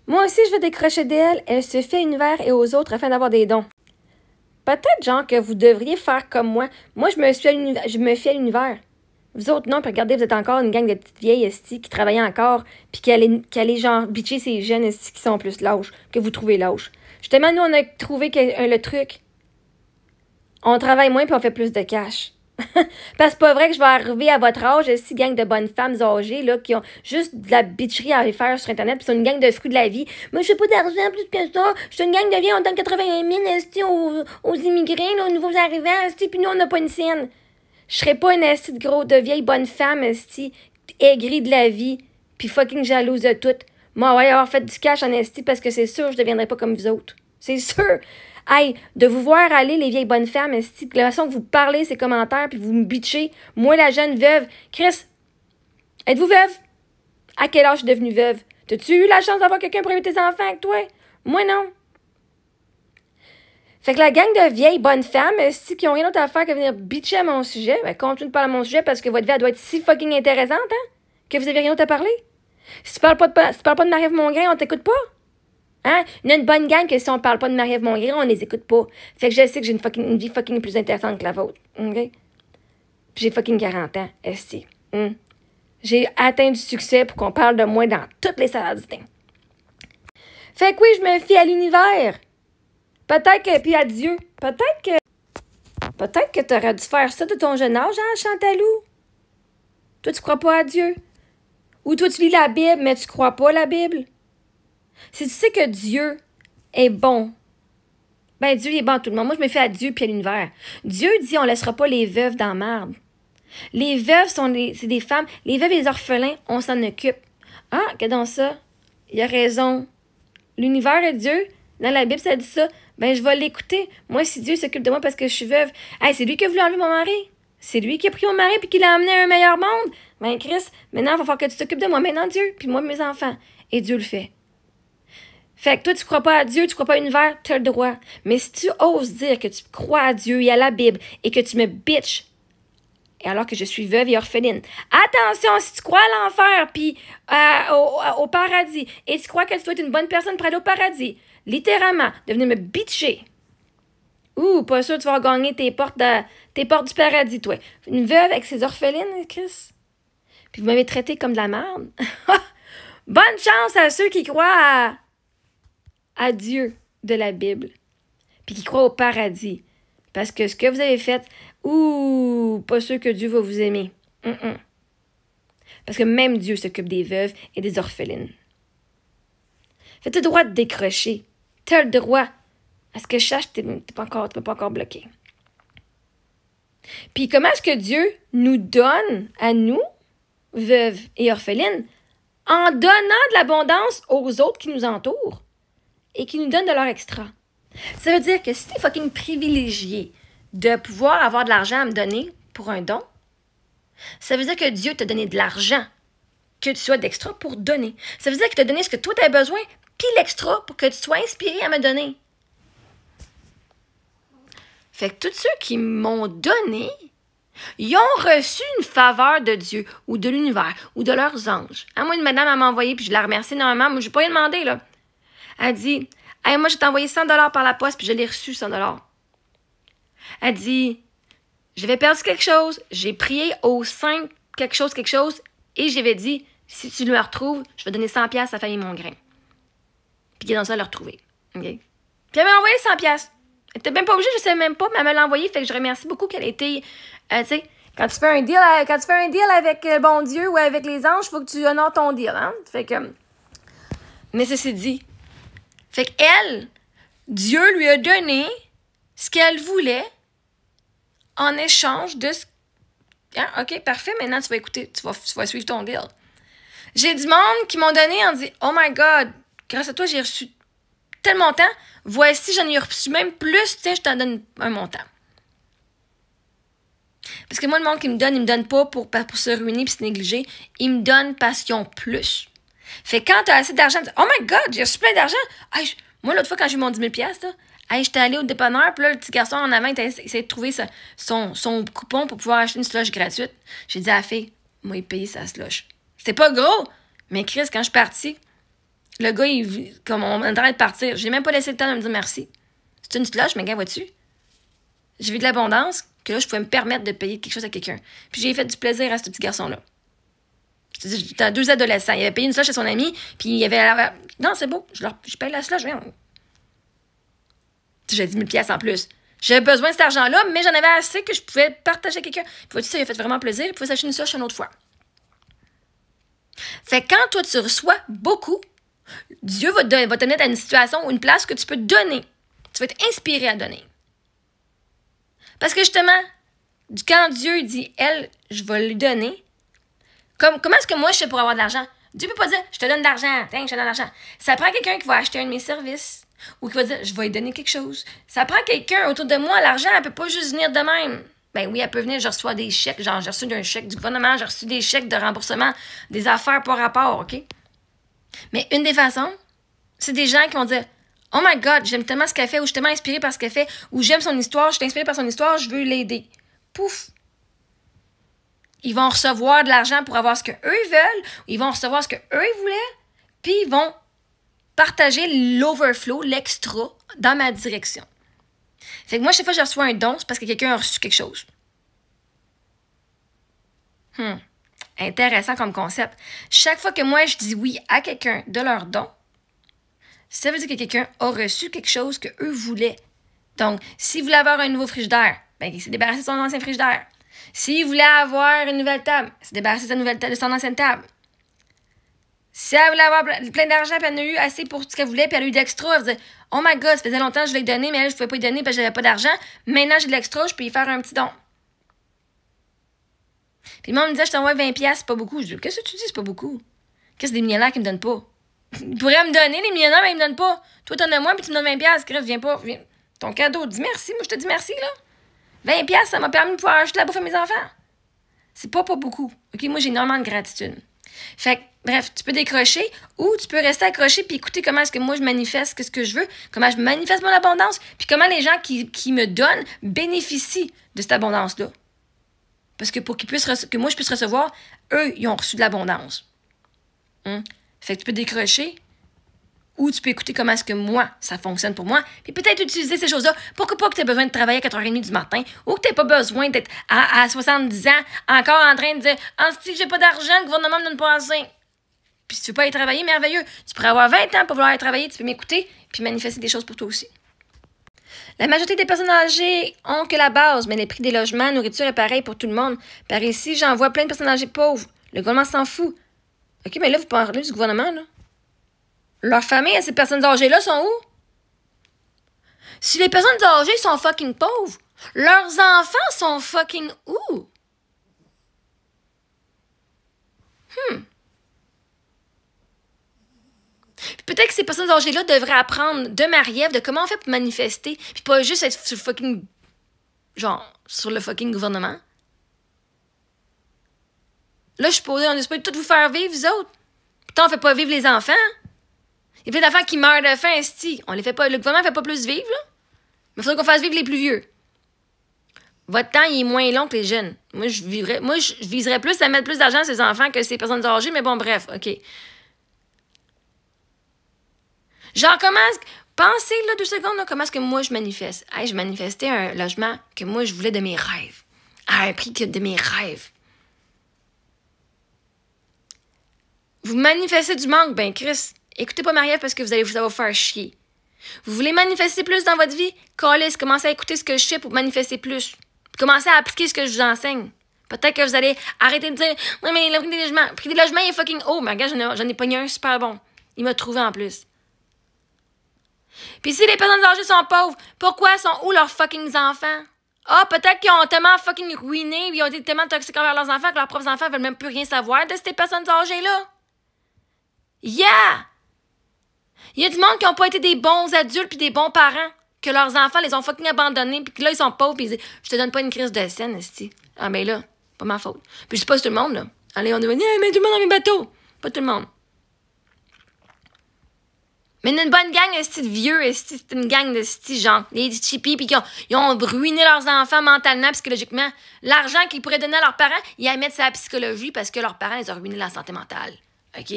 Moi aussi, je veux décrocher d'elle. Elle se fait à l'univers et aux autres afin d'avoir des dons. Peut-être, genre, que vous devriez faire comme moi. Moi, je me fie à l'univers. Vous autres, non, puis regardez, vous êtes encore une gang de petites vieilles esti qui travaillent encore, puis qui allaient genre bitcher ces jeunes esti qui sont plus lâches, que vous trouvez lâches. Justement, nous, on a trouvé le truc. On travaille moins, puis on fait plus de cash. Parce que c'est pas vrai que je vais arriver à votre âge, esti, gang de bonnes femmes âgées, là, qui ont juste de la bitcherie à faire sur Internet, puis c'est une gang de fruits de la vie. Moi, je fais pas d'argent plus que ça. Je suis une gang de vieilles, on donne 81 000 esti, aux immigrés, là, aux nouveaux arrivants, esti, puis nous, on n'a pas une scène. Je serais pas une esti de vieille bonne femme, esti, aigrie de la vie, puis fucking jalouse de tout. Moi, ouais, avoir fait du cash en esti parce que c'est sûr, je deviendrai pas comme vous autres. C'est sûr. Hey, de vous voir aller, les vieilles bonnes femmes, esti, de la façon que vous parlez, ces commentaires, puis vous me bitchez. Moi, la jeune veuve. Chris, êtes-vous veuve? À quel âge je suis devenue veuve? T'as-tu eu la chance d'avoir quelqu'un pour élever tes enfants avec toi? Moi, non. Fait que la gang de vieilles bonnes femmes, qui ont rien d'autre à faire que venir bitcher à mon sujet, ben continue de parler à mon sujet parce que votre vie, elle doit être si fucking intéressante, hein? Que vous avez rien d'autre à parler. Si tu parles pas de Marie-Ève Mongrain, on t'écoute pas? Hein? Il y a une bonne gang que si on parle pas de Marie-Ève Mongrain, on les écoute pas. Fait que je sais que j'ai une vie fucking plus intéressante que la vôtre. OK? Puis j'ai fucking 40 ans, esti. J'ai atteint du succès pour qu'on parle de moi dans toutes les salades du thym. Fait que oui, je me fie à l'univers. Peut-être que, puis à Dieu, peut-être que t'aurais dû faire ça de ton jeune âge, hein, Chantalou? Toi, tu crois pas à Dieu? Ou toi, tu lis la Bible, mais tu crois pas à la Bible? Si tu sais que Dieu est bon, ben Dieu il est bon à tout le monde. Moi, je me fie à Dieu puis à l'univers. Dieu dit, on laissera pas les veuves dans la merde. Les veuves, c'est des femmes. Les veuves et les orphelins, on s'en occupe. Ah, que dans ça, il a raison. L'univers est Dieu. Dans la Bible, ça dit ça. Ben, je vais l'écouter. Moi, si Dieu s'occupe de moi parce que je suis veuve, hey, c'est lui qui a voulu enlever mon mari. C'est lui qui a pris mon mari puis qui l'a amené à un meilleur monde. Ben, Chris, maintenant, il va falloir que tu t'occupes de moi. Maintenant, Dieu, puis moi, mes enfants. Et Dieu le fait. Fait que toi, tu crois pas à Dieu, tu crois pas à l'univers, tu as le droit. Mais si tu oses dire que tu crois à Dieu et à la Bible et que tu me bitches, et alors que je suis veuve et orpheline, attention, si tu crois à l'enfer puis au paradis et tu crois que tu dois être une bonne personne pour aller au paradis, littéralement, de venir me bitcher. Pas sûr que tu vas gagner tes portes du paradis, toi. Une veuve avec ses orphelines, Chris. Puis vous m'avez traité comme de la merde. Bonne chance à ceux qui croient à Dieu de la Bible. Puis qui croient au paradis. Parce que ce que vous avez fait, pas sûr que Dieu va vous aimer. Parce que même Dieu s'occupe des veuves et des orphelines. Fait que t'as le droit de décrocher. T'as le droit. À ce que je sache, tu peux pas encore bloquer. Puis comment est-ce que Dieu nous donne à nous, veuves et orphelines, en donnant de l'abondance aux autres qui nous entourent et qui nous donnent de leur extra? Ça veut dire que si t'es fucking privilégié de pouvoir avoir de l'argent à me donner pour un don, ça veut dire que Dieu t'a donné de l'argent, que tu sois d'extra pour donner. Ça veut dire qu'il t'a donné ce que toi t'as besoin, puis l'extra pour que tu sois inspiré à me donner. Fait que tous ceux qui m'ont donné, ils ont reçu une faveur de Dieu ou de l'univers ou de leurs anges. Moi, une madame m'a envoyé, puis je la remercie énormément. Moi, je n'ai pas rien demandé, là. Elle dit, hey, moi, je t'ai envoyé 100 $ par la poste, puis je l'ai reçu, 100 $. Elle dit, j'avais perdu quelque chose, j'ai prié au Saint quelque chose, et j'avais dit, si tu le retrouves, je vais donner 100 $ à Famille Mongrain. Puis dans ça, elle l'a retrouvé. Okay? Puis elle m'a envoyé 100 $. Elle n'était même pas obligée, je ne sais même pas, mais elle me l'a envoyé, fait que je remercie beaucoup qu'elle ait été, tu sais, quand tu fais un deal avec le bon Dieu ou avec les anges, il faut que tu honores ton deal, hein? Fait que, mais ceci dit, fait qu'elle, Dieu lui a donné ce qu'elle voulait en échange de ce... Hein? OK, parfait, maintenant tu vas écouter, tu vas suivre ton deal. J'ai du monde qui m'ont donné en disant, oh my God, grâce à toi, j'ai reçu tel montant, voici, j'en ai reçu même plus, tiens, je t'en donne un montant. Parce que moi, le monde qui me donne pas pour se ruiner et se négliger, ils me donnent parce qu'ils ont plus. Fait que quand t'as assez d'argent, tu dis, oh my God, j'ai reçu plein d'argent. Hey, moi, l'autre fois, quand j'ai eu mon 10 000 $, hey, j'étais allée au dépanneur, puis là, le petit garçon en avant, il essayé de trouver son coupon pour pouvoir acheter une slush gratuite. J'ai dit à la fille, moi, il paye sa slush. C'était pas gros, mais Chris, quand je suis partie, Le gars, comme on est en train de partir, j'ai même pas laissé le temps de me dire merci. C'est une slush, mais gars, vois-tu? J'ai vu de l'abondance, que là, je pouvais me permettre de payer quelque chose à quelqu'un. Puis j'ai fait du plaisir à ce petit garçon-là. J'étais 2 adolescents. Il avait payé une slush à son ami, puis il avait... Non, c'est beau, je paye la slush, j'ai 10 000 en plus. J'avais besoin de cet argent-là, mais j'en avais assez que je pouvais partager avec quelqu'un. Puis vois-tu, ça lui a fait vraiment plaisir, il pouvait s'acheter une slush une autre fois. Fait que quand toi, tu reçois beaucoup, Dieu va te mettre à une situation ou une place que tu peux donner. Tu vas être inspiré à donner. Parce que justement, quand Dieu dit, elle, je vais lui donner, comment est-ce que moi je fais pour avoir de l'argent? Dieu ne peut pas dire, je te donne de l'argent, tiens, je te donne de l'argent. Ça prend quelqu'un qui va acheter un de mes services ou qui va dire, je vais lui donner quelque chose. Ça prend quelqu'un autour de moi. L'argent, elle ne peut pas juste venir de même. Ben oui, elle peut venir, je reçois des chèques, genre j'ai reçu un chèque du gouvernement, j'ai reçu des chèques de remboursement, des affaires par rapport, OK? Mais une des façons, c'est des gens qui vont dire, oh my God, j'aime tellement ce qu'elle fait, ou je suis tellement inspirée par ce qu'elle fait, ou j'aime son histoire, je suis inspirée par son histoire, je veux l'aider. Pouf! Ils vont recevoir de l'argent pour avoir ce qu'eux veulent, ou ils vont recevoir ce qu'eux voulaient, puis ils vont partager l'overflow, l'extra, dans ma direction. Fait que moi, chaque fois que je reçois un don, c'est parce que quelqu'un a reçu quelque chose. Intéressant comme concept. Chaque fois que moi, je dis oui à quelqu'un de leur don, ça veut dire que quelqu'un a reçu quelque chose qu'eux voulaient. Donc, s'ils voulaient avoir un nouveau frigidaire, ben, il s'est débarrassé de son ancien frigidaire. S'il voulait avoir une nouvelle table, il s'est débarrassé de son ancienne table. Si elle voulait avoir plein d'argent, puis elle en a eu assez pour ce qu'elle voulait, puis elle a eu d'extra, elle disait « Oh my God, ça faisait longtemps que je voulais lui donner, mais elle, je ne pouvais pas lui donner parce que j'avais pas d'argent. Maintenant, j'ai de l'extra, je peux lui faire un petit don. » Puis le monde me disait « Je t'envoie 20$, c'est pas beaucoup. » Je dis « Qu'est-ce que tu dis, c'est pas beaucoup? Qu'est-ce que des millionnaires qui me donnent pas? Ils pourraient me donner, les millionnaires, mais ils me donnent pas. Toi, t'en as moins, puis tu me donnes 20$. Chris, viens pas. Viens. Ton cadeau, dis merci. Moi, je te dis merci, là. 20$, ça m'a permis de pouvoir acheter la bouffe à mes enfants. C'est pas beaucoup. OK, moi, j'ai énormément de gratitude. Fait que, bref, tu peux décrocher ou tu peux rester accroché puis écouter comment est-ce que moi je manifeste ce que je veux, comment je manifeste mon abondance, puis comment les gens qui me donnent bénéficient de cette abondance-là. Parce que pour que moi je puisse recevoir, eux, ils ont reçu de l'abondance. Fait que tu peux décrocher ou tu peux écouter comment est-ce que moi, ça fonctionne pour moi, puis peut-être utiliser ces choses-là. Pourquoi pas que tu aies besoin de travailler à 4h30 du matin ou que tu n'aies pas besoin d'être à 70 ans encore en train de dire « Ah, si j'ai pas d'argent, le gouvernement me donne pas assez. » Puis si tu veux pas aller travailler, merveilleux. Tu pourrais avoir 20 ans pour vouloir aller travailler, tu peux m'écouter puis manifester des choses pour toi aussi. La majorité des personnes âgées ont que la base, mais les prix des logements, nourriture est pareil pour tout le monde. Par ici, j'en vois plein de personnes âgées pauvres. Le gouvernement s'en fout. OK, mais là, vous parlez du gouvernement, là. Leurs familles à ces personnes âgées-là sont où? Si les personnes âgées sont fucking pauvres, leurs enfants sont fucking où? Peut-être que ces personnes âgées-là devraient apprendre de Marie-Ève de comment on fait pour manifester, puis pas juste être sur le fucking... genre, sur le fucking gouvernement. Là, je suis posée, on est supposé tout vous faire vivre, vous autres. Putain, on fait pas vivre les enfants. Il y a plein d'enfants qui meurent de faim, esti. On les fait pas. Le gouvernement fait pas plus vivre, là. Mais il faudrait qu'on fasse vivre les plus vieux. Votre temps, il est moins long que les jeunes. Moi, je viserais plus à mettre plus d'argent à ces enfants que ces personnes âgées, mais bon, bref, OK. Genre, pensez, là, 2 secondes, là, comment est-ce que moi, je manifeste? Hey, je manifestais un logement que moi, je voulais de mes rêves. À un prix de mes rêves. Vous manifestez du manque, ben, Chris. Écoutez pas Marie-Ève parce que ça va vous faire chier. Vous voulez manifester plus dans votre vie? Commencez à écouter ce que je sais pour manifester plus. Commencez à appliquer ce que je vous enseigne. Peut-être que vous allez arrêter de dire « Oui, mais le prix des logements il est fucking haut. » Mais regarde, j'en ai pogné un super bon. Il m'a trouvé en plus. Puis si les personnes âgées sont pauvres, pourquoi sont où leurs fucking enfants? Ah, peut-être qu'ils ont tellement fucking ruiné, ils ont été tellement toxiques envers leurs enfants que leurs propres enfants veulent même plus rien savoir de ces personnes âgées-là. Yeah! Il y a du monde qui n'ont pas été des bons adultes puis des bons parents, que leurs enfants les ont fucking abandonnés, puis que là, ils sont pauvres, puis ils disent « Je te donne pas une crise de scène, esti. » Ah, ben là, pas ma faute. Puis je sais pas tout le monde, là. Allez, on dit « Mais tout le monde dans mes bateaux. » Pas tout le monde. Mais une bonne gang, esti, de vieux, esti, c'est une gang de esti, genre, des chippies, puis ils ont ruiné leurs enfants mentalement, psychologiquement. L'argent qu'ils pourraient donner à leurs parents, ils la mettent sur la psychologie parce que leurs parents les ont ruiné la santé mentale. OK?